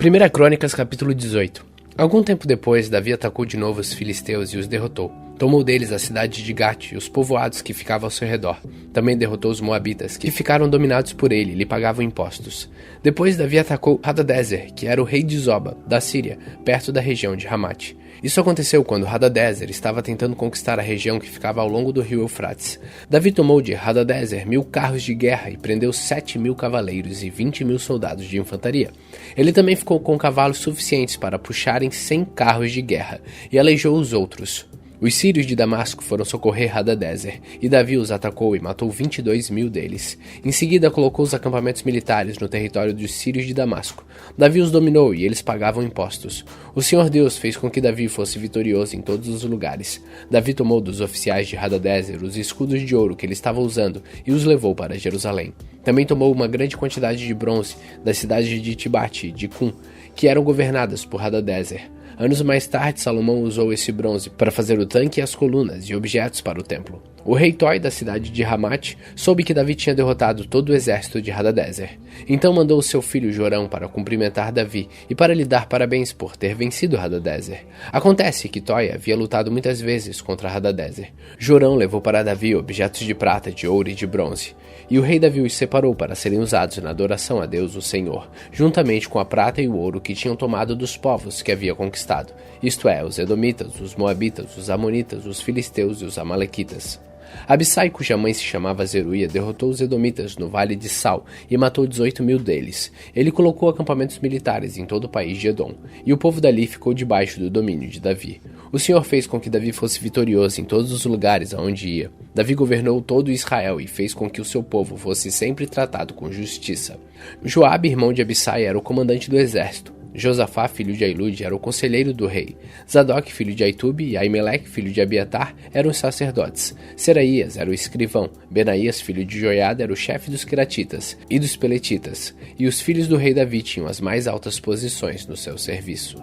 1 Crônicas, capítulo 18. Algum tempo depois, Davi atacou de novo os filisteus e os derrotou. Tomou deles a cidade de Gate e os povoados que ficavam ao seu redor. Também derrotou os moabitas, que ficaram dominados por ele e lhe pagavam impostos. Depois Davi atacou Hadadezer, que era o rei de Zoba, da Síria, perto da região de Ramate. Isso aconteceu quando Hadadezer estava tentando conquistar a região que ficava ao longo do rio Eufrates. Davi tomou de Hadadezer 1000 carros de guerra e prendeu 7.000 cavaleiros e 20.000 soldados de infantaria. Ele também ficou com cavalos suficientes para puxarem 100 carros de guerra e aleijou os outros. Os sírios de Damasco foram socorrer Hadadezer, e Davi os atacou e matou 22.000 deles. Em seguida colocou os acampamentos militares no território dos sírios de Damasco. Davi os dominou e eles pagavam impostos. O Senhor Deus fez com que Davi fosse vitorioso em todos os lugares. Davi tomou dos oficiais de Hadadezer os escudos de ouro que ele estava usando e os levou para Jerusalém. Também tomou uma grande quantidade de bronze das cidades de Tibate e de Cum, que eram governadas por Hadadezer. Anos mais tarde, Salomão usou esse bronze para fazer o tanque e as colunas e objetos para o templo. O rei Toi, da cidade de Ramate, soube que Davi tinha derrotado todo o exército de Hadadezer. Então mandou seu filho Jorão para cumprimentar Davi e para lhe dar parabéns por ter vencido Hadadezer. Acontece que Toi havia lutado muitas vezes contra Hadadezer. Jorão levou para Davi objetos de prata, de ouro e de bronze. E o rei Davi os separou para serem usados na adoração a Deus, o Senhor, juntamente com a prata e o ouro que tinham tomado dos povos que havia conquistado, isto é, os edomitas, os moabitas, os amonitas, os filisteus e os amalequitas. Abissai, cuja mãe se chamava Zeruia, derrotou os edomitas no vale de Sal e matou 18.000 deles. Ele colocou acampamentos militares em todo o país de Edom, e o povo dali ficou debaixo do domínio de Davi. O Senhor fez com que Davi fosse vitorioso em todos os lugares aonde ia. Davi governou todo Israel e fez com que o seu povo fosse sempre tratado com justiça. Joabe, irmão de Abissai, era o comandante do exército. Josafá, filho de Ailude, era o conselheiro do rei. Zadok, filho de Aitube, e Aimeleque, filho de Abiatar, eram os sacerdotes. Seraías era o escrivão. Benaías, filho de Joiada, era o chefe dos queratitas e dos peletitas. E os filhos do rei Davi tinham as mais altas posições no seu serviço.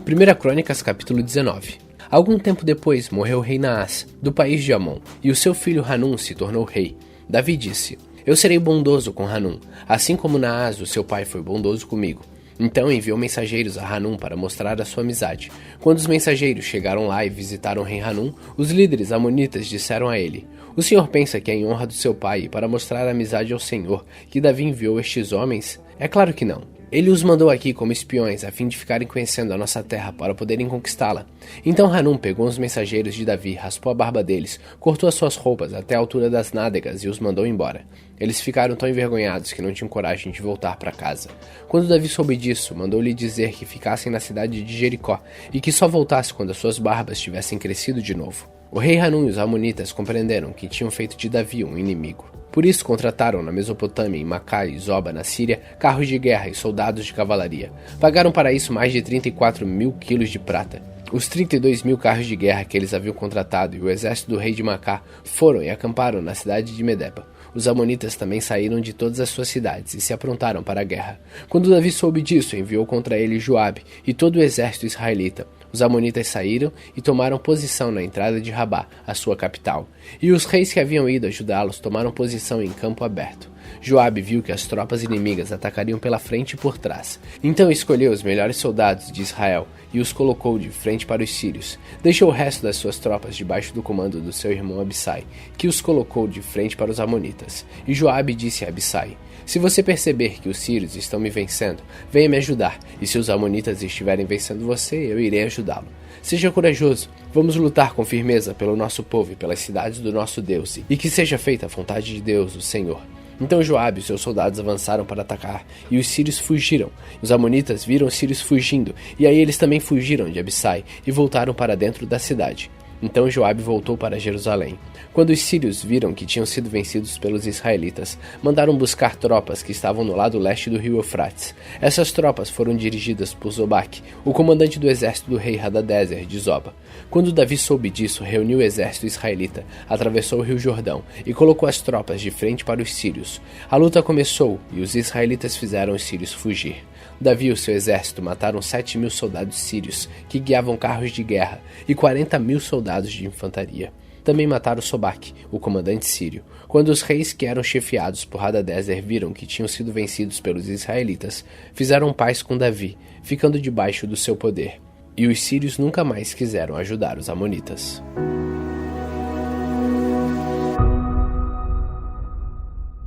1 Crônicas, capítulo 19. Algum tempo depois morreu o rei Naás, do país de Amon, e o seu filho Hanum se tornou rei. Davi disse: Eu serei bondoso com Hanum, assim como Naás, o seu pai, foi bondoso comigo. Então enviou mensageiros a Hanum para mostrar a sua amizade. Quando os mensageiros chegaram lá e visitaram o rei Hanum, os líderes amonitas disseram a ele: O senhor pensa que é em honra do seu pai e para mostrar amizade ao Senhor que Davi enviou estes homens? É claro que não. Ele os mandou aqui como espiões, a fim de ficarem conhecendo a nossa terra para poderem conquistá-la. Então Hanum pegou os mensageiros de Davi, raspou a barba deles, cortou as suas roupas até a altura das nádegas e os mandou embora. Eles ficaram tão envergonhados que não tinham coragem de voltar para casa. Quando Davi soube disso, mandou-lhe dizer que ficassem na cidade de Jericó e que só voltasse quando as suas barbas tivessem crescido de novo. O rei Hanum e os amonitas compreenderam que tinham feito de Davi um inimigo. Por isso contrataram na Mesopotâmia, em Macá e Zoba, na Síria, carros de guerra e soldados de cavalaria. Pagaram para isso mais de 34.000 quilos de prata. Os 32.000 carros de guerra que eles haviam contratado e o exército do rei de Macá foram e acamparam na cidade de Medepa. Os amonitas também saíram de todas as suas cidades e se aprontaram para a guerra. Quando Davi soube disso, enviou contra ele Joabe e todo o exército israelita. Os amonitas saíram e tomaram posição na entrada de Rabá, a sua capital. E os reis que haviam ido ajudá-los tomaram posição em campo aberto. Joabe viu que as tropas inimigas atacariam pela frente e por trás. Então escolheu os melhores soldados de Israel e os colocou de frente para os sírios. Deixou o resto das suas tropas debaixo do comando do seu irmão Abissai, que os colocou de frente para os amonitas. E Joabe disse a Abissai: Se você perceber que os sírios estão me vencendo, venha me ajudar, e se os amonitas estiverem vencendo você, eu irei ajudá-lo. Seja corajoso, vamos lutar com firmeza pelo nosso povo e pelas cidades do nosso Deus, e que seja feita a vontade de Deus, o Senhor. Então Joabe e seus soldados avançaram para atacar, e os sírios fugiram. Os amonitas viram os sírios fugindo, e aí eles também fugiram de Abissai e voltaram para dentro da cidade. Então Joabe voltou para Jerusalém. Quando os sírios viram que tinham sido vencidos pelos israelitas, mandaram buscar tropas que estavam no lado leste do rio Eufrates. Essas tropas foram dirigidas por Zobaque, o comandante do exército do rei Hadadezer de Zoba. Quando Davi soube disso, reuniu o exército israelita, atravessou o rio Jordão e colocou as tropas de frente para os sírios. A luta começou e os israelitas fizeram os sírios fugir. Davi e o seu exército mataram 7.000 soldados sírios que guiavam carros de guerra e 40.000 soldados de infantaria. também mataram Sobaque, o comandante sírio. Quando os reis que eram chefiados por Hadadezer viram que tinham sido vencidos pelos israelitas, fizeram paz com Davi, ficando debaixo do seu poder. E os sírios nunca mais quiseram ajudar os amonitas.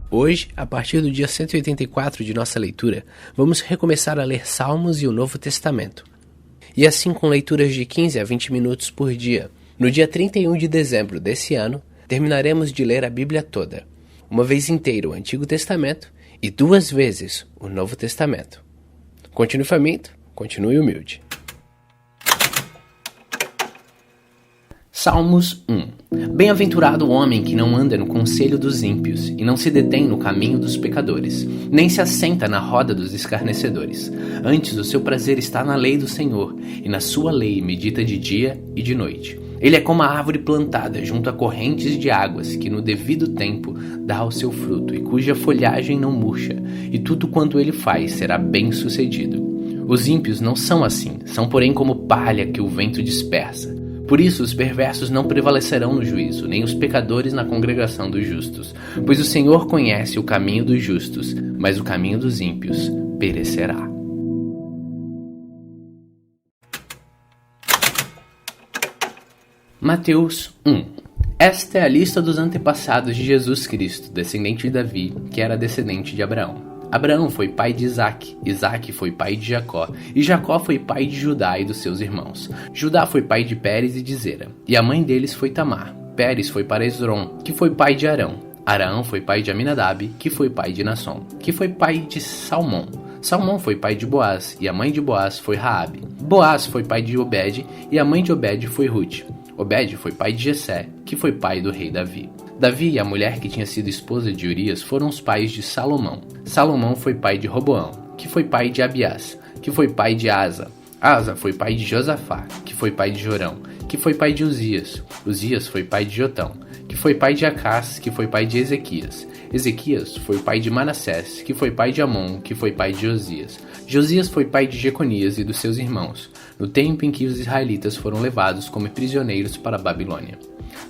Hoje, a partir do dia 184 de nossa leitura, vamos recomeçar a ler Salmos e o Novo Testamento. E assim, com leituras de 15 a 20 minutos por dia, no dia 31 de dezembro desse ano, terminaremos de ler a Bíblia toda, uma vez inteira o Antigo Testamento e 2 vezes o Novo Testamento. Continue faminto, continue humilde. Salmos 1. Bem-aventurado o homem que não anda no conselho dos ímpios, e não se detém no caminho dos pecadores, nem se assenta na roda dos escarnecedores. Antes o seu prazer está na lei do Senhor, e na sua lei medita de dia e de noite. Ele é como a árvore plantada junto a correntes de águas, que no devido tempo dá o seu fruto, e cuja folhagem não murcha, e tudo quanto ele faz será bem-sucedido. Os ímpios não são assim, são porém como palha que o vento dispersa. Por isso os perversos não prevalecerão no juízo, nem os pecadores na congregação dos justos. Pois o Senhor conhece o caminho dos justos, mas o caminho dos ímpios perecerá. Mateus 1. Esta é a lista dos antepassados de Jesus Cristo, descendente de Davi, que era descendente de Abraão. Abraão foi pai de Isaque, Isaque foi pai de Jacó, e Jacó foi pai de Judá e dos seus irmãos. Judá foi pai de Pérez e de Zera, e a mãe deles foi Tamar. Pérez foi para Esrom, que foi pai de Arão. Arão foi pai de Aminadab, que foi pai de Nasson, que foi pai de Salmão. Salmão foi pai de Boaz, e a mãe de Boaz foi Raabe. Boaz foi pai de Obed, e a mãe de Obed foi Ruth. Obed foi pai de Jessé, que foi pai do rei Davi. Davi e a mulher que tinha sido esposa de Urias foram os pais de Salomão. Salomão foi pai de Roboão, que foi pai de Abiás, que foi pai de Asa. Asa foi pai de Josafá, que foi pai de Jorão, que foi pai de Uzias. Uzias foi pai de Jotão, que foi pai de Acás, que foi pai de Ezequias. Ezequias foi pai de Manassés, que foi pai de Amon, que foi pai de Josias. Josias foi pai de Jeconias e dos seus irmãos, no tempo em que os israelitas foram levados como prisioneiros para a Babilônia.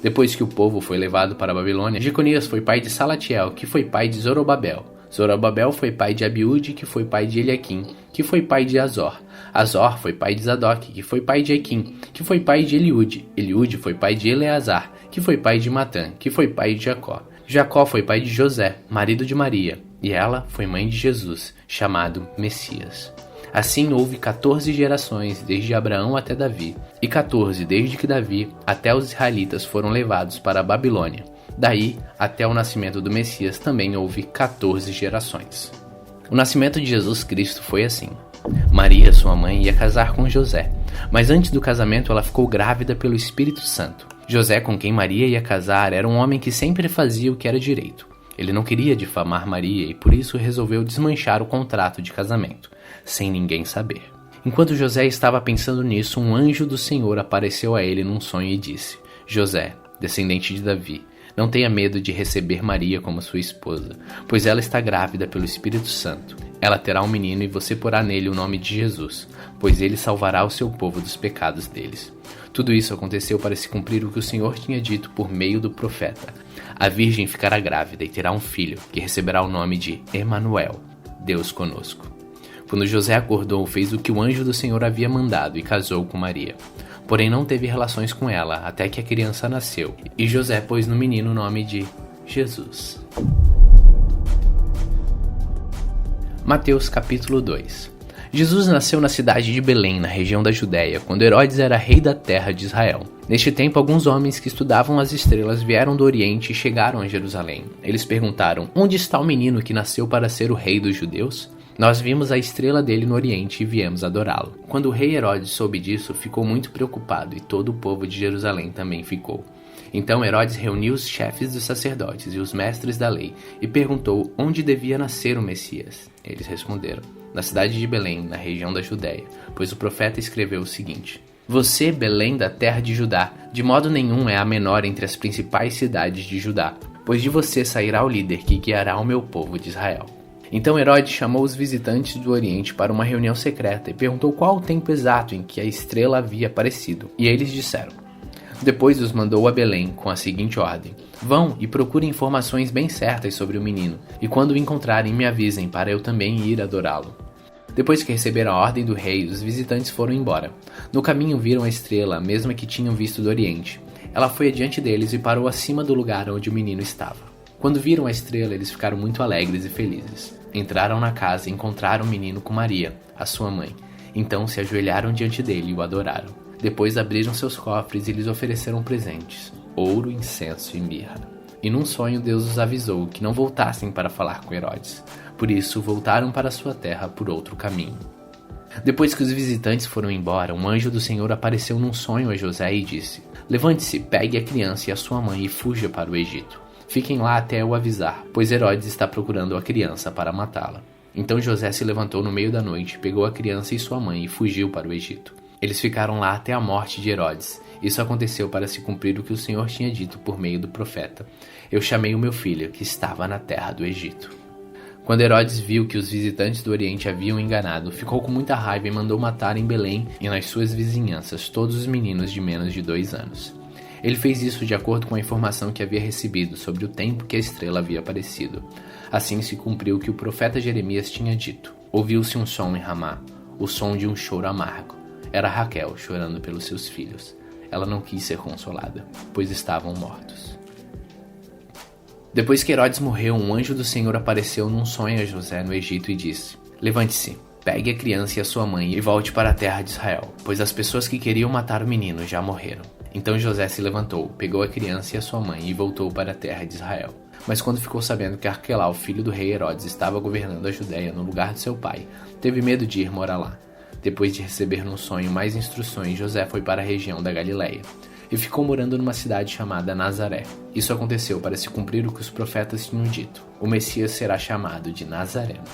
Depois que o povo foi levado para a Babilônia, Jeconias foi pai de Salatiel, que foi pai de Zorobabel. Zorobabel foi pai de Abiúde, que foi pai de Eliaquim, que foi pai de Azor. Azor foi pai de Zadok, que foi pai de Equim, que foi pai de Eliúde. Eliúde foi pai de Eleazar, que foi pai de Matã, que foi pai de Jacó. Jacó foi pai de José, marido de Maria, e ela foi mãe de Jesus, chamado Messias. Assim houve 14 gerações desde Abraão até Davi, e 14 desde que Davi até os israelitas foram levados para a Babilônia. Daí até o nascimento do Messias também houve 14 gerações. O nascimento de Jesus Cristo foi assim. Maria, sua mãe, ia casar com José, mas antes do casamento ela ficou grávida pelo Espírito Santo. José, com quem Maria ia casar, era um homem que sempre fazia o que era direito. Ele não queria difamar Maria e por isso resolveu desmanchar o contrato de casamento, sem ninguém saber. Enquanto José estava pensando nisso, um anjo do Senhor apareceu a ele num sonho e disse: José, descendente de Davi, não tenha medo de receber Maria como sua esposa, pois ela está grávida pelo Espírito Santo. Ela terá um menino e você porá nele o nome de Jesus, pois ele salvará o seu povo dos pecados deles. Tudo isso aconteceu para se cumprir o que o Senhor tinha dito por meio do profeta. A virgem ficará grávida e terá um filho, que receberá o nome de Emanuel, Deus conosco. Quando José acordou, fez o que o anjo do Senhor havia mandado e casou com Maria. Porém não teve relações com ela até que a criança nasceu, e José pôs no menino o nome de Jesus. Mateus capítulo 2. Jesus nasceu na cidade de Belém, na região da Judéia, quando Herodes era rei da terra de Israel. Neste tempo, alguns homens que estudavam as estrelas vieram do Oriente e chegaram a Jerusalém. Eles perguntaram: onde está o menino que nasceu para ser o rei dos judeus? Nós vimos a estrela dele no Oriente e viemos adorá-lo. Quando o rei Herodes soube disso, ficou muito preocupado e todo o povo de Jerusalém também ficou. Então Herodes reuniu os chefes dos sacerdotes e os mestres da lei e perguntou onde devia nascer o Messias. Eles responderam: na cidade de Belém, na região da Judéia, pois o profeta escreveu o seguinte: Você, Belém da terra de Judá, de modo nenhum é a menor entre as principais cidades de Judá, pois de você sairá o líder que guiará o meu povo de Israel. Então Herodes chamou os visitantes do Oriente para uma reunião secreta e perguntou qual o tempo exato em que a estrela havia aparecido. E eles disseram: Depois os mandou a Belém com a seguinte ordem: vão e procurem informações bem certas sobre o menino, e quando o encontrarem me avisem para eu também ir adorá-lo. Depois que receberam a ordem do rei, os visitantes foram embora. No caminho viram a estrela, a mesma que tinham visto do Oriente. Ela foi adiante deles e parou acima do lugar onde o menino estava. Quando viram a estrela, eles ficaram muito alegres e felizes. Entraram na casa e encontraram o menino com Maria, a sua mãe. Então se ajoelharam diante dele e o adoraram. Depois abriram seus cofres e lhes ofereceram presentes: ouro, incenso e mirra. E num sonho Deus os avisou que não voltassem para falar com Herodes. Por isso voltaram para sua terra por outro caminho. Depois que os visitantes foram embora, um anjo do Senhor apareceu num sonho a José e disse: levante-se, pegue a criança e a sua mãe e fuja para o Egito. Fiquem lá até eu avisar, pois Herodes está procurando a criança para matá-la. Então José se levantou no meio da noite, pegou a criança e sua mãe e fugiu para o Egito. Eles ficaram lá até a morte de Herodes. Isso aconteceu para se cumprir o que o Senhor tinha dito por meio do profeta: eu chamei o meu filho, que estava na terra do Egito. Quando Herodes viu que os visitantes do Oriente haviam enganado, ficou com muita raiva e mandou matar em Belém e nas suas vizinhanças todos os meninos de menos de 2 anos. Ele fez isso de acordo com a informação que havia recebido sobre o tempo que a estrela havia aparecido. Assim se cumpriu o que o profeta Jeremias tinha dito. Ouviu-se um som em Ramá, o som de um choro amargo. Era Raquel chorando pelos seus filhos. Ela não quis ser consolada, pois estavam mortos. Depois que Herodes morreu, um anjo do Senhor apareceu num sonho a José no Egito e disse: levante-se, pegue a criança e a sua mãe e volte para a terra de Israel, pois as pessoas que queriam matar o menino já morreram. Então José se levantou, pegou a criança e a sua mãe e voltou para a terra de Israel. Mas quando ficou sabendo que Arquelau, filho do rei Herodes, estava governando a Judéia no lugar de seu pai, teve medo de ir morar lá. Depois de receber num sonho mais instruções, José foi para a região da Galileia e ficou morando numa cidade chamada Nazaré. Isso aconteceu para se cumprir o que os profetas tinham dito: o Messias será chamado de Nazareno.